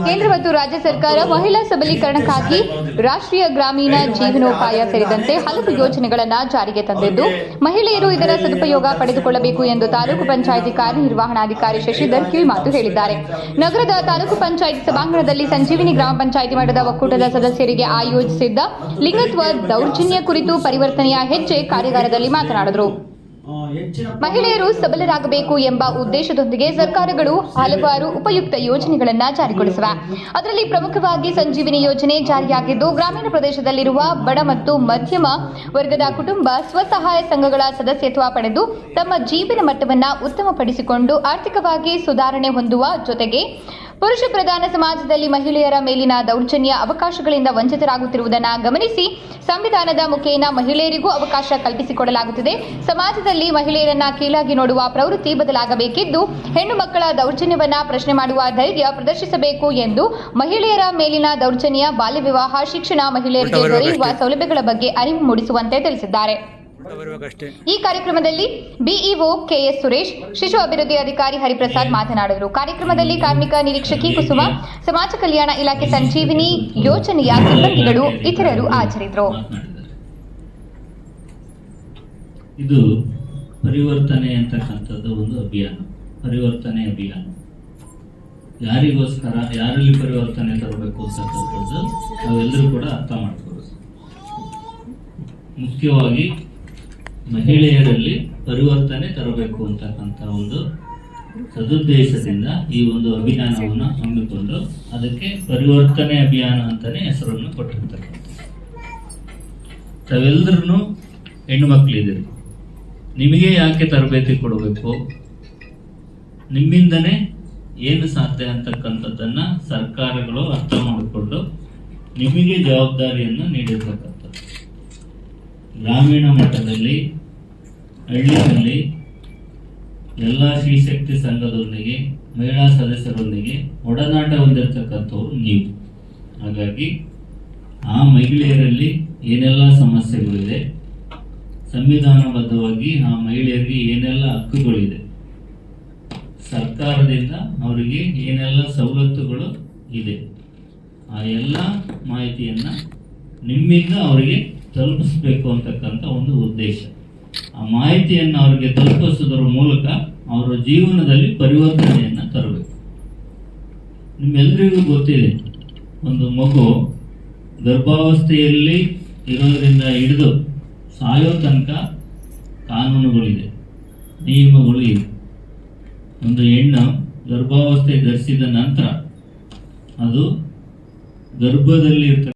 ಕೇಂದ್ರ ಮತ್ತು ರಾಜ್ಯ ಸರ್ಕಾರ ಮಹಿಳಾ ಸಬಲೀಕರಣಕ್ಕಾಗಿ ರಾಷ್ಟ್ರೀಯ ಗ್ರಾಮೀಣ ಜೀವನೋಪಾಯ ಸೇರಿದಂತೆ ಹಲವು ಯೋಜನೆಗಳನ್ನು ಜಾರಿಗೆ ತಂದಿದ್ದು, ಮಹಿಳೆಯರು ಇದರ ಸದುಪಯೋಗ ಪಡೆದುಕೊಳ್ಳಬೇಕು ಎಂದು ತಾಲೂಕು ಪಂಚಾಯಿತಿ ಕಾರ್ಯನಿರ್ವಹಣಾಧಿಕಾರಿ ಶಶಿಧರ್ ಕಿವಿಮಾತು ಹೇಳಿದ್ದಾರೆ. ನಗರದ ತಾಲೂಕು ಪಂಚಾಯಿತಿ ಸಭಾಂಗಣದಲ್ಲಿ ಸಂಜೀವಿನಿ ಗ್ರಾಮ ಪಂಚಾಯಿತಿ ಮಟ್ಟದ ಒಕ್ಕೂಟದ ಸದಸ್ಯರಿಗೆ ಆಯೋಜಿಸಿದ್ದ ಲಿಂಗತ್ವ ದೌರ್ಜನ್ಯ ಕುರಿತು ಪರಿವರ್ತನೆಯ ಹೆಜ್ಜೆ ಕಾರ್ಯಾಗಾರದಲ್ಲಿ ಮಾತನಾಡಿದರು. ಮಹಿಳೆಯರು ಸಬಲರಾಗಬೇಕು ಎಂಬ ಉದ್ದೇಶದೊಂದಿಗೆ ಸರ್ಕಾರಗಳು ಹಲವಾರು ಉಪಯುಕ್ತ ಯೋಜನೆಗಳನ್ನು ಜಾರಿಗೊಳಿಸಿವೆ. ಅದರಲ್ಲಿ ಪ್ರಮುಖವಾಗಿ ಸಂಜೀವಿನಿ ಯೋಜನೆ ಜಾರಿಯಾಗಿದ್ದು, ಗ್ರಾಮೀಣ ಪ್ರದೇಶದಲ್ಲಿರುವ ಬಡ ಮತ್ತು ಮಧ್ಯಮ ವರ್ಗದ ಕುಟುಂಬ ಸ್ವಸಹಾಯ ಸಂಘಗಳ ಸದಸ್ಯತ್ವ ಪಡೆದು ತಮ್ಮ ಜೀವನ ಮಟ್ಟವನ್ನು ಉತ್ತಮಪಡಿಸಿಕೊಂಡು ಆರ್ಥಿಕವಾಗಿ ಸುಧಾರಣೆ ಹೊಂದುವ ಜೊತೆಗೆ ಪುರುಷ ಪ್ರಧಾನ ಸಮಾಜದಲ್ಲಿ ಮಹಿಳೆಯರ ಮೇಲಿನ ದೌರ್ಜನ್ಯ ಅವಕಾಶಗಳಿಂದ ವಂಚಿತರಾಗುತ್ತಿರುವುದನ್ನು ಗಮನಿಸಿ ಸಂವಿಧಾನದ ಮುಖೇನ ಮಹಿಳೆಯರಿಗೂ ಅವಕಾಶ ಕಲ್ಪಿಸಿಕೊಡಲಾಗುತ್ತಿದೆ. ಸಮಾಜದಲ್ಲಿ ಮಹಿಳೆಯರನ್ನ ಕೀಳಾಗಿ ನೋಡುವ ಪ್ರವೃತ್ತಿ ಬದಲಾಗಬೇಕಿದ್ದು, ಹೆಣ್ಣು ಮಕ್ಕಳ ದೌರ್ಜನ್ಯವನ್ನ ಪ್ರಶ್ನೆ ಮಾಡುವ ಧೈರ್ಯ ಪ್ರದರ್ಶಿಸಬೇಕು ಎಂದು ಮಹಿಳೆಯರ ಮೇಲಿನ ದೌರ್ಜನ್ಯ, ಬಾಲ್ಯ ವಿವಾಹ, ಶಿಕ್ಷಣ, ಮಹಿಳೆಯರಿಗೆ ದೊರೆಯುವ ಸೌಲಭ್ಯಗಳ ಬಗ್ಗೆ ಅರಿವು ಮೂಡಿಸುವಂತೆ ತಿಳಿಸಿದ್ದಾರೆ. ಈ ಕಾರ್ಯಕ್ರಮದಲ್ಲಿ ಬಿಇಒ ಕೆಎಸ್ ಸುರೇಶ್, ಶಿಶು ಅಭಿವೃದ್ಧಿ ಅಧಿಕಾರಿ ಹರಿಪ್ರಸಾದ್ ಮಾತನಾಡಿದರು. ಕಾರ್ಯಕ್ರಮದಲ್ಲಿ ಕಾರ್ಮಿಕ ನಿರೀಕ್ಷಕಿ ಕುಸುಮ, ಸಮಾಜ ಕಲ್ಯಾಣ ಇಲಾಖೆ ಸಂಜೀವಿನಿ ಯೋಜನೆಯ ಸಿಬ್ಬಂದಿಗಳು ಇತರರು ಹಾಜರಿದ್ದರು. ಇದು ಪರಿವರ್ತನೆ ಅಂತಕ್ಕಂಥದ್ದು ಒಂದು ಅಭಿಯಾನ, ಪರಿವರ್ತನೆ ಅಭಿಯಾನ. ಯಾರಿಗೋಸ್ಕರ, ಯಾರಲ್ಲಿ ಪರಿವರ್ತನೆ ತರಬೇಕು ಅಂತಕ್ಕಂಥದ್ದು ನಾವೆಲ್ಲರೂ ಕೂಡ ಅರ್ಥ ಮಾಡ್ಕೋಬೇಕು. ಮುಖ್ಯವಾಗಿ ಮಹಿಳೆಯರಲ್ಲಿ ಪರಿವರ್ತನೆ ತರಬೇಕು ಅಂತಕ್ಕಂಥ ಒಂದು ಸದುದ್ದೇಶದಿಂದ ಈ ಒಂದು ಅಭಿಯಾನವನ್ನು ಹಮ್ಮಿಕೊಂಡು ಅದಕ್ಕೆ ಪರಿವರ್ತನೆ ಅಭಿಯಾನ ಅಂತಾನೆ ಹೆಸರನ್ನು ಕೊಟ್ಟಿರ್ತಕ್ಕಂಥ. ತಾವೆಲ್ಲರೂ ಹೆಣ್ಣು ಮಕ್ಕಳಿದ್ದೀರಿ, ನಿಮಗೆ ಯಾಕೆ ತರಬೇತಿ ಕೊಡಬೇಕು, ನಿಮ್ಮಿಂದನೇ ಏನು ಸಾಧ್ಯ ಅಂತಕ್ಕಂಥದ್ದನ್ನ ಸರ್ಕಾರಗಳು ಅರ್ಥ ಮಾಡಿಕೊಂಡು ನಿಮಗೆ ಜವಾಬ್ದಾರಿಯನ್ನು ನೀಡಿರ್ತಕ್ಕಂಥದ್ದು. ಗ್ರಾಮೀಣ ಮಟ್ಟದಲ್ಲಿ, ಹಳ್ಳಿಯಲ್ಲಿ ಎಲ್ಲ ಶ್ರೀಶಕ್ತಿ ಸಂಘದೊಂದಿಗೆ, ಮಹಿಳಾ ಸದಸ್ಯರೊಂದಿಗೆ ಒಡನಾಟ ಹೊಂದಿರತಕ್ಕಂಥವ್ರು ನೀವು. ಹಾಗಾಗಿ ಆ ಮಹಿಳೆಯರಲ್ಲಿ ಏನೆಲ್ಲ ಸಮಸ್ಯೆಗಳಿದೆ, ಸಂವಿಧಾನಬದ್ಧವಾಗಿ ಆ ಮಹಿಳೆಯರಿಗೆ ಏನೆಲ್ಲ ಹಕ್ಕುಗಳಿದೆ, ಸರ್ಕಾರದಿಂದ ಅವರಿಗೆ ಏನೆಲ್ಲ ಸವಲತ್ತುಗಳು ಇದೆ, ಆ ಎಲ್ಲ ಮಾಹಿತಿಯನ್ನು ನಿಮ್ಮಿಂದ ಅವರಿಗೆ ತಲುಪಿಸಬೇಕು ಅಂತಕ್ಕಂಥ ಒಂದು ಉದ್ದೇಶ. ಆ ಮಾಹಿತಿಯನ್ನು ಅವರಿಗೆ ತಲುಪಿಸೋದ್ರ ಮೂಲಕ ಅವರ ಜೀವನದಲ್ಲಿ ಪರಿವರ್ತನೆಯನ್ನು ತರಬೇಕು. ನಿಮ್ಮೆಲ್ಲರಿಗೂ ಗೊತ್ತಿದೆ, ಒಂದು ಮಗು ಗರ್ಭಾವಸ್ಥೆಯಲ್ಲಿ ಇರೋದ್ರಿಂದ ಹಿಡಿದು ಸಾಯೋ ತನಕ ಕಾನೂನುಗಳಿದೆ, ನಿಯಮಗಳು ಇದೆ. ಒಂದು ಹೆಣ್ಣು ಗರ್ಭಾವಸ್ಥೆ ಧರಿಸಿದ ನಂತರ ಅದು ಗರ್ಭದಲ್ಲಿ